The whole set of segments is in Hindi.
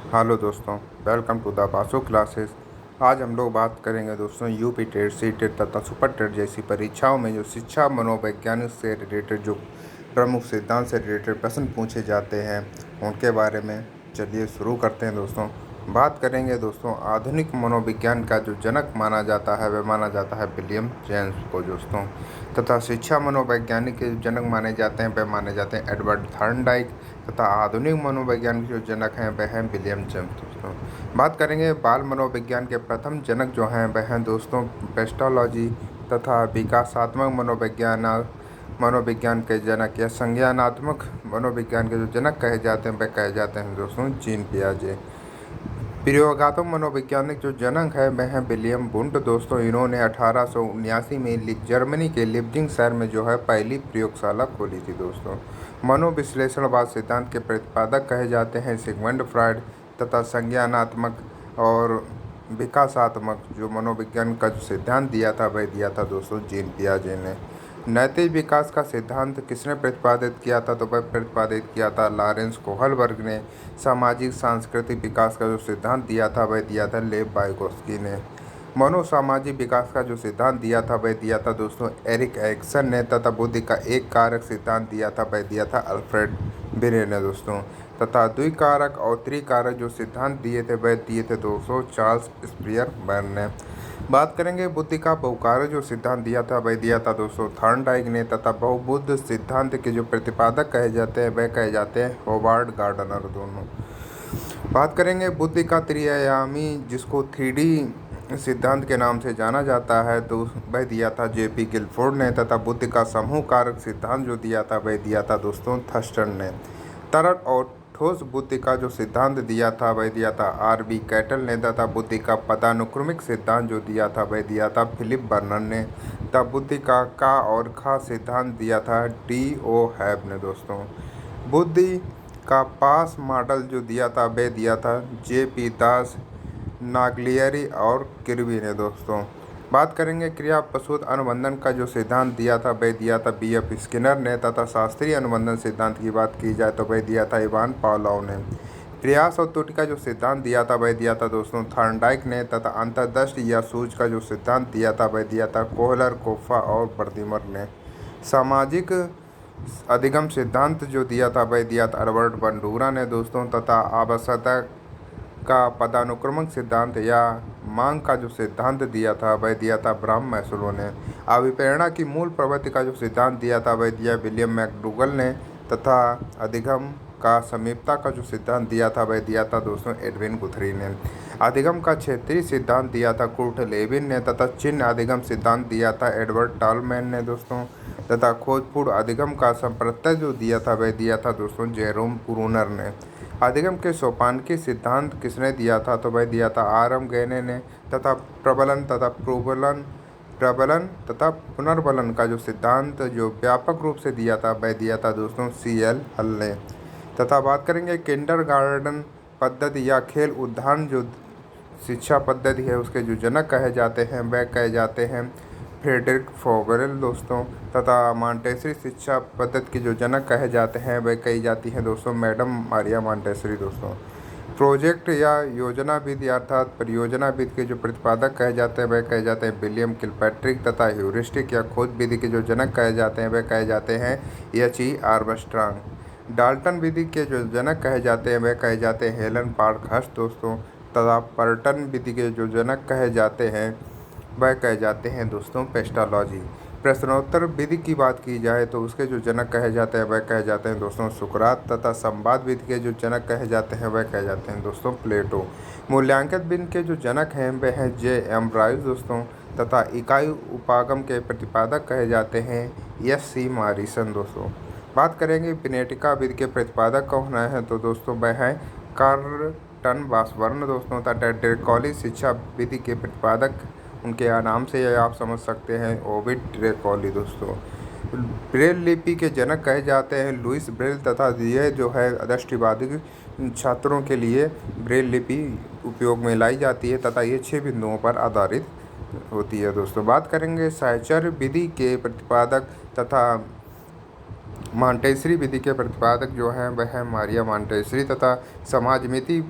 हेलो दोस्तों, welcome to the Basu classes. आज हम लोग बात करेंगे दोस्तों यूपी टेट, सी टेट तथा सुपर टेट जैसी परीक्षाओं में जो शिक्षा मनोवैज्ञानिक से रिलेटेड जो प्रमुख सिद्धांत से रिलेटेड प्रश्न पूछे जाते हैं उनके बारे में। चलिए शुरू करते हैं दोस्तों। बात करेंगे दोस्तों, आधुनिक मनोविज्ञान का जो जनक माना जाता है वह माना जाता है विलियम जेम्स को दोस्तों, तथा शिक्षा मनोवैज्ञानिक के जनक माने जाते हैं वह माने जाते हैं एडवर्ड थॉर्नडाइक, तथा आधुनिक मनोविज्ञान के जो जनक हैं वह हैं विलियम जेम्स दोस्तों। बात करेंगे बाल मनोविज्ञान के प्रथम जनक जो हैं वह हैं दोस्तों पेस्टोलॉजी तथा विकासात्मक मनोविज्ञान के जनक या संज्ञानात्मक मनोविज्ञान के जो जनक कहे जाते हैं वह कहे जाते हैं दोस्तों जीन पियाजे। प्रयोगात्मक मनोवैज्ञानिक जो जनक है वह हैं विलियम वुंट दोस्तों। इन्होंने 1879 में जर्मनी के लिप्जिंग शहर में जो है पहली प्रयोगशाला खोली थी दोस्तों। मनोविश्लेषणवाद सिद्धांत के प्रतिपादक कहे जाते हैं सिगमंड फ्रायड, तथा संज्ञानात्मक और विकासात्मक जो मनोविज्ञान का जो सिद्धांत दिया था वह दिया था दोस्तों जीन पियाजे ने। नैतिक विकास का सिद्धांत किसने प्रतिपादित किया था, तो वह प्रतिपादित किया था लॉरेंस कोहलबर्ग ने। सामाजिक सांस्कृतिक विकास का जो सिद्धांत दिया था वह दिया था लेव वाइगोत्स्की ने। मनोसामाजिक विकास का जो सिद्धांत दिया था वह दिया था दोस्तों एरिक एरिक्सन ने, तथा बुद्धि का एक कारक सिद्धांत दिया था वह दिया था अल्फ्रेड बिने ने दोस्तों। तथा द्विकारक और त्रिकारक जो सिद्धांत दिए थे वह दिए थे दोस्तों चार्ल्स स्पियरमैन ने। बात करेंगे बुद्धि का बहुकारक जो सिद्धांत दिया था वह दिया था दोस्तों थॉर्नडाइक ने, तथा बहुबुद्ध सिद्धांत के जो प्रतिपादक कहे जाते हैं वह कहे जाते हैं होवार्ड गार्डनर दोनों। बात करेंगे बुद्धि का त्रिआयामी जिसको 3D सिद्धांत के नाम से जाना जाता है तो वह दिया था जेपी गिलफोर्ड ने, तथा बुद्धि का समूह कारक सिद्धांत जो दिया था वह दिया था दोस्तों थर्स्टन ने। तरल और ठोस बुद्धि का जो सिद्धांत दिया था वह दिया था आर.बी. कैटल ने, तथा बुद्धि का पदानुक्रमिक सिद्धांत जो दिया था वह दिया था फिलिप बर्नर ने। तथा बुद्धि का और खा सिद्धांत दिया था D.O. हैब ने दोस्तों। बुद्धि का पास मॉडल जो दिया था वह दिया था J.P. दास, नाग्लियरी और किर्बी ने दोस्तों। बात करेंगे क्रिया प्रसूत अनुबंधन का जो सिद्धांत दिया था वह दिया था B.F. स्किनर ने, तथा शास्त्रीय अनुबंधन सिद्धांत की बात की जाए तो वह दिया था इवान पावलोव ने। प्रयास और त्रुटि का जो सिद्धांत दिया था वह दिया था दोस्तों थॉर्नडाइक ने, तथा अंतर्दृष्टि या सूझ का जो सिद्धांत दिया था वह दिया था कोहलर, कोफा और बर्दिमर ने। सामाजिक अधिगम सिद्धांत जो दिया था वह दिया था अल्बर्ट बंडूरा ने दोस्तों, तथा आवश्यकता का पदानुक्रमक सिद्धांत या मांग का जो सिद्धांत दिया था वह दिया था ब्राह्म मैस्लो ने। अभिप्रेरणा की मूल प्रवृत्ति का जो सिद्धांत दिया था वह दिया विलियम मैकडूगल ने, तथा अधिगम का समीपता का जो सिद्धांत दिया था वह दिया था दोस्तों एडविन गुथरी ने। अधिगम का क्षेत्रीय सिद्धांत दिया था कुर्ट लेविन ने, तथा चिन्ह अधिगम सिद्धांत दिया था एडवर्ड टॉलमैन ने दोस्तों। तथा खोजपूर्ण अधिगम का संप्रत्यय जो दिया था वह दिया था दोस्तों जेरोम ब्रूनर ने। अधिगम के सोपानकी सिद्धांत किसने दिया था, तो वह दिया था R.M. गैने ने। तथा प्रबलन तथा पुनर्बलन का जो सिद्धांत जो व्यापक रूप से दिया था वह दिया था दोस्तों C.L. हल ने। तथा बात करेंगे किंडरगार्टन पद्धति या खेल उद्यान जो शिक्षा पद्धति है उसके जो जनक कहे जाते हैं वह कहे जाते हैं फ्रेडरिक फोगेल दोस्तों। तथा मॉन्टेसरी शिक्षा पद्धति के जो जनक कहे जाते हैं वह कही जाती हैं दोस्तों मैडम मारिया मॉन्टेसरी दोस्तों। प्रोजेक्ट या योजना विधि अर्थात परियोजना विधि के जो प्रतिपादक कहे जाते हैं वह कहे जाते हैं विलियम किलपैट्रिक, तथा ह्यूरिस्टिक या खोज विधि के जो जनक कहे जाते हैं वह कहे जाते हैं H.E. आर्मस्ट्रांग। डाल्टन विधि के जो जनक कहे जाते हैं वह कहे जाते हैं हेलन पार्कहर्स्ट दोस्तों। तथा पर्टन विधि के जो जनक कहे जाते हैं वह कहे जाते हैं दोस्तों पेस्टोलॉजी। प्रश्नोत्तर विधि की बात की जाए तो उसके जो जनक कहे जाते हैं वह कहे जाते हैं दोस्तों सुकरात, तथा संवाद विधि के जो जनक कहे जाते हैं वह कहे जाते हैं दोस्तों प्लेटो। मूल्यांकन विधि के जो जनक हैं वह हैं J.M. राइस दोस्तों। तथा इकाई उपागम के प्रतिपादक कहे जाते हैं S.C. मॉरिसन दोस्तों। बात करेंगे विनेटिका विधि के प्रतिपादक कौन है तो दोस्तों वह है कार्लटन वासबर्न दोस्तों। तथा ड्रेकॉली शिक्षा विधि के प्रतिपादक उनके नाम से आप समझ सकते हैं ओविड ड्रेकॉली दोस्तों। ब्रेल लिपि के जनक कहे जाते हैं लुइस ब्रेल, तथा यह जो है दृष्टिबाधित छात्रों के लिए ब्रेल लिपि उपयोग में लाई जाती है, तथा ये 6 बिंदुओं पर आधारित होती है दोस्तों। बात करेंगे साइचर विधि के प्रतिपादक तथा मॉन्टेसरी विधि के प्रतिपादक जो हैं वह है मारिया मॉन्टेसरी। तथा समाजमिति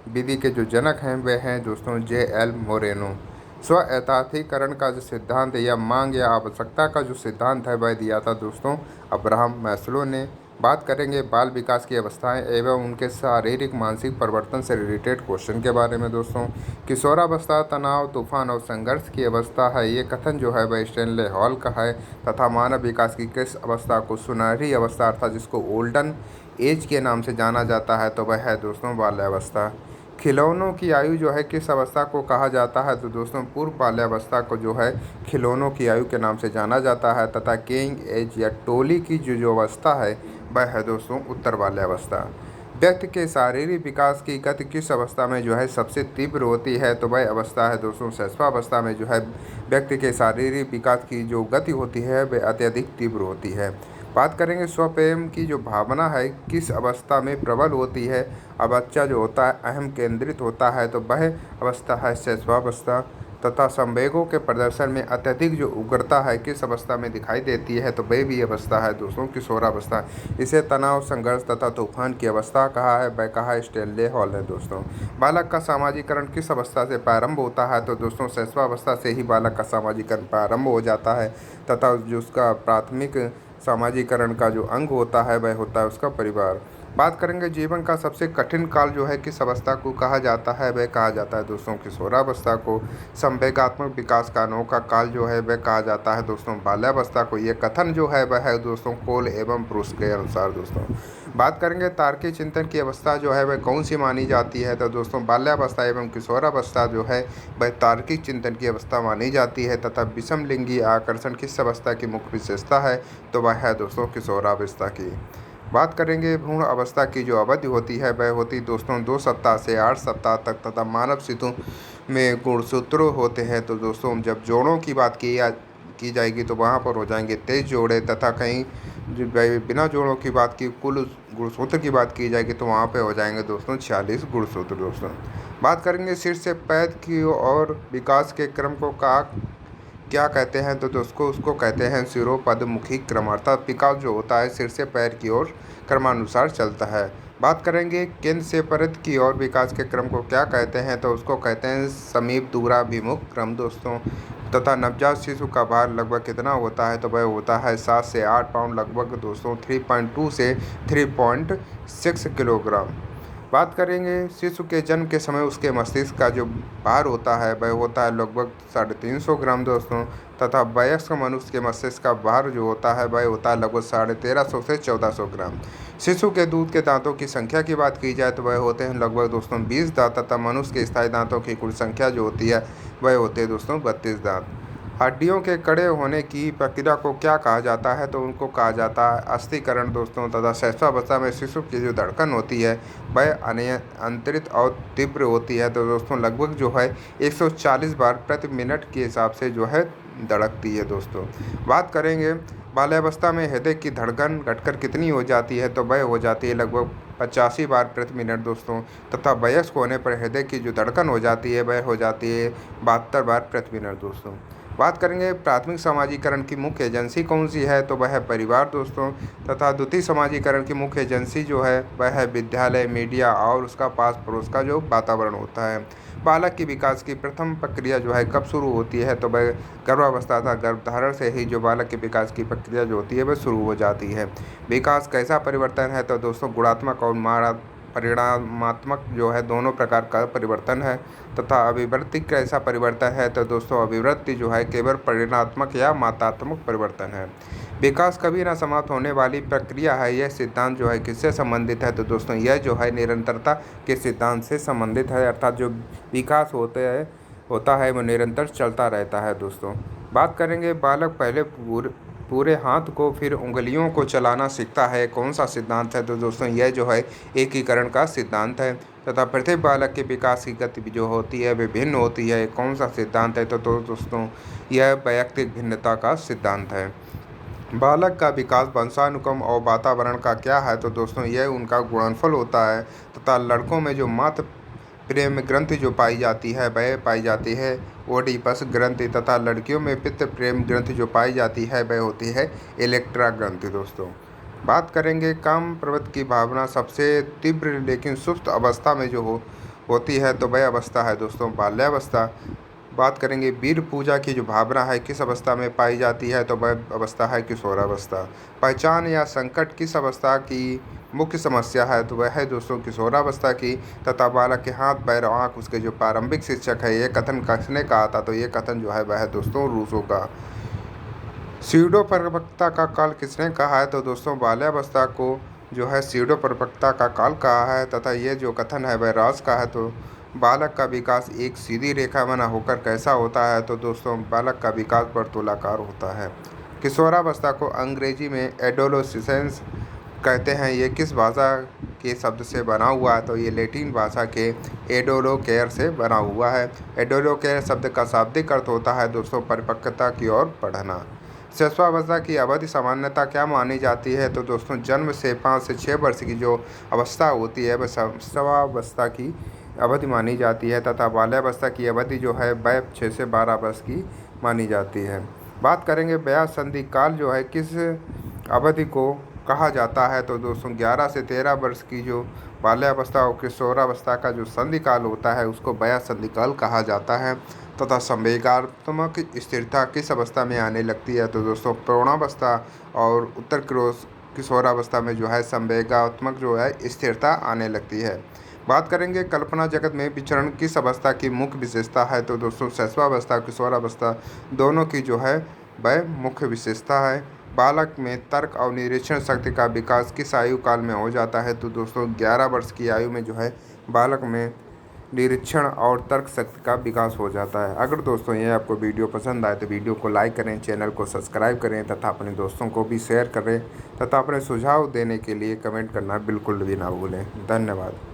विधि के जो जनक हैं वे हैं दोस्तों J.L. मोरेनो। स्व यथार्थीकरण का जो सिद्धांत या मांग या आवश्यकता का जो सिद्धांत है वह दिया था दोस्तों अब्राहम मैस्लो ने। बात करेंगे बाल विकास की अवस्थाएं एवं उनके शारीरिक मानसिक परिवर्तन से रिलेटेड क्वेश्चन के बारे में दोस्तों। किशोरावस्था तनाव तूफान और संघर्ष की अवस्था है, ये कथन जो है वह स्टैनले हॉल का है। तथा मानव विकास की किस अवस्था को सुनहरी अवस्था अर्थात जिसको ओल्डन एज के नाम से जाना जाता है तो वह है दोस्तों बाल्यावस्था। खिलौनों की आयु जो है किस अवस्था को कहा जाता है तो दोस्तों पूर्व बाल्यावस्था को जो है खिलौनों की आयु के नाम से जाना जाता है। तथा केइंग एज या टोली की जो अवस्था है वह है दोस्तों उत्तर बाल्यावस्था। व्यक्ति के शारीरिक विकास की गति किस अवस्था में जो है सबसे तीव्र होती है तो वह अवस्था है दोस्तों शैशवावस्था में जो है व्यक्ति के शारीरिक विकास की जो गति होती है वह अत्यधिक तीव्र होती है। बात करेंगे स्वप्रेम की जो भावना है किस अवस्था में प्रबल होती है। अब बच्चा जो होता है अहम केंद्रित होता है तो वह अवस्था है शैशवावस्था। तथा संवेगों के प्रदर्शन में अत्यधिक जो उग्रता है किस अवस्था में दिखाई देती है तो वह भी अवस्था है दोस्तों किशोरावस्था। इसे तनाव संघर्ष तथा तूफान की अवस्था कहा है, वह कहा स्टैनले हॉल ने दोस्तों। बालक का सामाजिकरण किस अवस्था से प्रारंभ होता है तो दोस्तों शैशवावस्था से ही बालक का सामाजिकरण प्रारंभ हो जाता है। तथा जो उसका प्राथमिक सामाजिकरण का जो अंग होता है वह होता है उसका परिवार। बात करेंगे जीवन का सबसे कठिन काल जो है किस अवस्था को कहा जाता है, वह कहा जाता है दोस्तों किशोरावस्था को। संवेगात्मक विकास का अनोखा काल जो है वह कहा जाता है दोस्तों बाल्यावस्था को। ये कथन जो है वह है दोस्तों कोल एवं ब्रूस के अनुसार दोस्तों। बात करेंगे तार्किक चिंतन की अवस्था जो है वह कौन सी मानी जाती है तो दोस्तों बाल्यावस्था एवं किशोरावस्था जो है वह तार्किक चिंतन की अवस्था मानी जाती है। तथा विषम लिंगी आकर्षण किस अवस्था की मुख्य विशेषता है तो वह है दोस्तों किशोरावस्था की। बात करेंगे भ्रूण अवस्था की जो अवधि होती है वह होती दोस्तों 2 सप्ताह से 8 सप्ताह तक। तथा मानव शिशु में गुणसूत्र होते हैं तो दोस्तों जब जोड़ों की बात की जाएगी तो वहाँ पर हो जाएंगे 23 जोड़े। तथा कहीं बिना जोड़ों की बात की कुल गुणसूत्र की बात की जाएगी तो वहाँ पे हो जाएंगे दोस्तों 46 गुणसूत्र दोस्तों। बात करेंगे सिर से पैर की ओर विकास के क्रम को क्या कहते हैं तो दोस्तों उसको कहते हैं सिरोपदमुखी क्रम अर्थात विकास जो होता है सिर से पैर की ओर क्रमानुसार चलता है। बात करेंगे केंद्र से परिध की ओर विकास के क्रम को क्या कहते हैं तो उसको कहते हैं समीप दूराभिमुख क्रम दोस्तों। तथा नवजात शिशु का भार लगभग कितना होता है तो वह होता है 7 से 8 पाउंड लगभग दोस्तों 3.2 से 3.6 किलोग्राम। बात करेंगे शिशु के जन्म के समय उसके मस्तिष्क का जो भार होता है वह होता है लगभग 350 ग्राम दोस्तों। तथा वयस्क मनुष्य के मस्तिष्क का भार जो होता है वह होता है लगभग 1350 से 1400 ग्राम। शिशु के दूध के दांतों की संख्या की बात की जाए तो वह होते हैं लगभग दोस्तों 20 दांत। तथा मनुष्य के स्थायी दांतों की कुल संख्या जो होती है वह होते हैं दोस्तों 32 दांत। हड्डियों के कड़े होने की प्रक्रिया को क्या कहा जाता है तो उनको कहा जाता है अस्थिकरण दोस्तों। तथा शैशवावस्था में शिशु की जो धड़कन होती है वह अनियंत्रित और तीव्र होती है तो दोस्तों लगभग जो है 140 बार प्रति मिनट के हिसाब से जो है धड़कती है दोस्तों। बात करेंगे बाल्यावस्था में हृदय की धड़कन घटकर कितनी हो जाती है तो वह हो जाती है लगभग 85 बार प्रति मिनट दोस्तों। तथा वयस्क होने पर हृदय की जो धड़कन हो जाती है वह हो जाती है 72 बार प्रति मिनट दोस्तों। बात करेंगे प्राथमिक समाजीकरण की मुख्य एजेंसी कौन सी है तो वह है परिवार दोस्तों। तथा द्वितीय समाजीकरण की मुख्य एजेंसी जो है वह है विद्यालय मीडिया और उसका पास पड़ोस का जो वातावरण होता है। बालक की विकास की प्रथम प्रक्रिया जो है कब शुरू होती है तो वह गर्भावस्था था गर्भधारण से ही जो बालक के विकास की प्रक्रिया जो होती है वह शुरू हो जाती है। विकास कैसा परिवर्तन है तो दोस्तों गुणात्मक और परिणामात्मक जो है दोनों प्रकार का परिवर्तन है। तथा अभिवृद्धि कैसा परिवर्तन है तो दोस्तों अभिवृद्धि जो है केवल परिणात्मक या मात्रात्मक परिवर्तन है। विकास कभी ना समाप्त होने वाली प्रक्रिया है। यह सिद्धांत जो है किससे संबंधित है तो दोस्तों यह जो है निरंतरता के सिद्धांत से संबंधित है। अर्थात जो विकास होता है वो निरंतर चलता रहता है दोस्तों। बात करेंगे बालक पहले पूरे हाथ को फिर उंगलियों को चलाना सीखता है, कौन सा सिद्धांत है तो दोस्तों यह जो है एकीकरण का सिद्धांत है। तथा प्रत्येक बालक के विकास की गति जो होती है विभिन्न होती है, कौन सा सिद्धांत है तो दोस्तों यह वैयक्तिक भिन्नता का सिद्धांत है। बालक का विकास वंशानुक्रम और वातावरण का क्या है तो दोस्तों यह उनका गुणनफल होता है। तथा लड़कों में जो मातृ प्रेम ग्रंथि जो पाई जाती है वह पाई जाती है ओडिपस ग्रंथि। तथा लड़कियों में पितृ प्रेम ग्रंथि जो पाई जाती है वह होती है इलेक्ट्रा ग्रंथि दोस्तों। बात करेंगे काम प्रवृत्ति की भावना सबसे तीव्र लेकिन सुप्त अवस्था में जो होती है तो वह अवस्था है दोस्तों बाल्यावस्था। बात करेंगे वीर पूजा की जो भावना है किस अवस्था में पाई जाती है तो वह अवस्था है किशोरावस्था। पहचान या संकट किस अवस्था की मुख्य समस्या है तो वह है दोस्तों किशोरावस्था की। तथा बालक के हाथ पैर आँख उसके जो प्रारंभिक शिक्षक है ये कथन किसने कहा था तो ये कथन जो है वह है दोस्तों रूसो का। स्यूडो परिपक्वता का काल किसने कहा है तो दोस्तों बाल्यावस्था को जो है स्यूडो परिपक्वता का काल कहा है। तथा ये जो कथन है वह रास का है। तो बालक का विकास एक सीधी रेखा बना होकर कैसा होता है तो दोस्तों बालक का विकास वर्तुलाकार होता है। किशोरावस्था को अंग्रेजी में एडोलोसेंस कहते हैं। ये किस भाषा के शब्द से बना हुआ है तो ये लैटिन भाषा के एडोलोकेयर से बना हुआ है। एडोलोकेयर शब्द का शाब्दिक अर्थ होता है दोस्तों परिपक्वता की ओर बढ़ना। शिशुअवस्था की अवधि सामान्यतः क्या मानी जाती है तो दोस्तों जन्म से 5 से 6 वर्ष की जो अवस्था होती है वह शिशुअवस्था की अवधि मानी जाती है। तथा बाल्यावस्था की अवधि जो है वह 6 से 12 वर्ष की मानी जाती है। बात करेंगे वयस्संधि काल जो है किस अवधि को कहा जाता है तो दोस्तों 11 से 13 वर्ष की जो बाल्यावस्था और किशोरावस्था का जो संधि काल होता है उसको वयस्संधि काल कहा जाता है। तथा संवेगात्मक स्थिरता किस अवस्था में आने लगती है तो दोस्तों प्रौढ़ावस्था और उत्तर किशोरावस्था में जो है संवेगात्मक जो है स्थिरता आने लगती है। बात करेंगे कल्पना जगत में विचरण किस अवस्था की मुख्य विशेषता है तो दोस्तों शिशुअवस्था किशोरावस्था दोनों की जो है वह मुख्य विशेषता है। बालक में तर्क और निरीक्षण शक्ति का विकास किस आयु काल में हो जाता है तो दोस्तों 11 वर्ष की आयु में जो है बालक में निरीक्षण और तर्क शक्ति का विकास हो जाता है। अगर दोस्तों ये आपको वीडियो पसंद आए तो वीडियो को लाइक करें, चैनल को सब्सक्राइब करें तथा अपने दोस्तों को भी शेयर करें तथा अपने सुझाव देने के लिए कमेंट करना बिल्कुल भी ना भूलें। धन्यवाद।